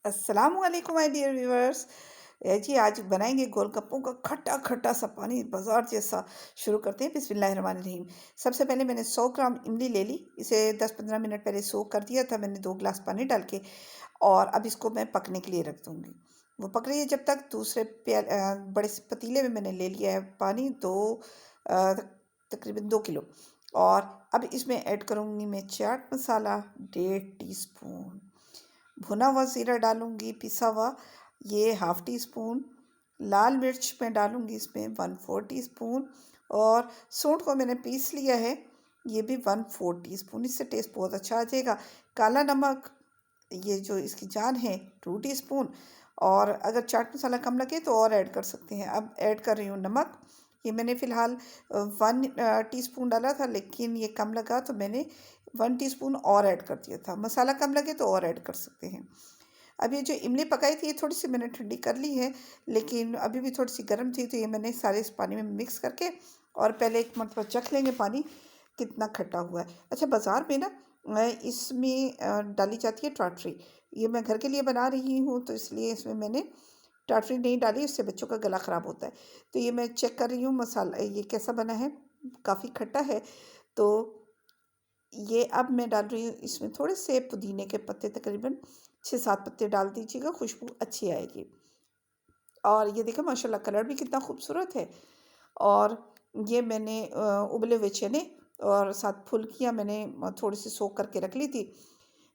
अस्सलाम वालेकुम my dear viewers. जी आज बनाएंगे गोलगप्पों का खट्टा खट्टा सा पानी बाजार जैसा। शुरू करते हैं। बिस्मिल्लाहिर्रहमानिर्रहीम। सबसे पहले मैंने 100 ग्राम इमली ले ली। इसे 10-15 मिनट पहले सोक कर दिया था मैंने 2 गिलास पानी डाल के। और अब इसको मैं पकने के लिए रख दूंगी। वो पक रही है जब तक। दूसरे बड़े से पतीले में मैंने ले लिया है पानी अ, तकरीबन 2 किलो। और अब इसमें ऐड करूँगी मैं चाट मसाला 1.5 टीस्पून, भुना हुआ ज़ीरा डालूंगी पिसा हुआ, ये हाफ़ टी स्पून। लाल मिर्च मैं डालूंगी इसमें 1/4 टीस्पून। और सूंठ को मैंने पीस लिया है, ये भी 1/4 टीस्पून। इससे टेस्ट बहुत अच्छा आ जाएगा। काला नमक, ये जो इसकी जान है, 2 टीस्पून। और अगर चाट मसाला कम लगे तो और ऐड कर सकते हैं। अब ऐड कर रही हूँ नमक। ये मैंने फ़िलहाल 1 टीस्पून डाला था, लेकिन ये कम लगा तो मैंने 1 टीस्पून और ऐड कर दिया था। मसाला कम लगे तो और ऐड कर सकते हैं। अब ये जो इमली पकाई थी ये थोड़ी सी मैंने ठंडी कर ली है, लेकिन अभी भी थोड़ी सी गर्म थी, तो ये मैंने सारे इस पानी में मिक्स करके और पहले एक मरतबा चख लेंगे पानी कितना खट्टा हुआ है। अच्छा, बाज़ार में ना इसमें डाली जाती है टाटरी। ये मैं घर के लिए बना रही हूँ तो इसलिए इसमें मैंने टाटरी नहीं डाली, इससे बच्चों का गला ख़राब होता है। तो ये मैं चेक कर रही हूँ मसाला ये कैसा बना है। काफ़ी खट्टा है। तो ये अब मैं डाल रही हूँ इसमें थोड़े से पुदीने के पत्ते, तकरीबन 6-7 पत्ते डाल दीजिएगा, खुशबू अच्छी आएगी। और ये देखो माशाल्लाह कलर भी कितना खूबसूरत है। और ये मैंने उबले हुए चने और साथ फुल्कियाँ मैंने थोड़ी सी सोख करके रख ली थी।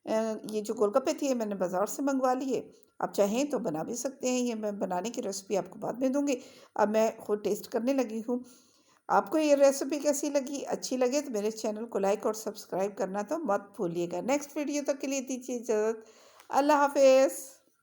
ये जो गोलगप्पे थे ये मैंने बाज़ार से मंगवा लिए। आप चाहें तो बना भी सकते हैं, ये मैं बनाने की रेसिपी आपको बाद में दूंगी। अब मैं खुद टेस्ट करने लगी हूँ। आपको ये रेसिपी कैसी लगी? अच्छी लगे तो मेरे चैनल को लाइक और सब्सक्राइब करना तो मत भूलिएगा। नेक्स्ट वीडियो तक के लिए दीजिए इजाज़त। अल्लाह हाफ़िज़।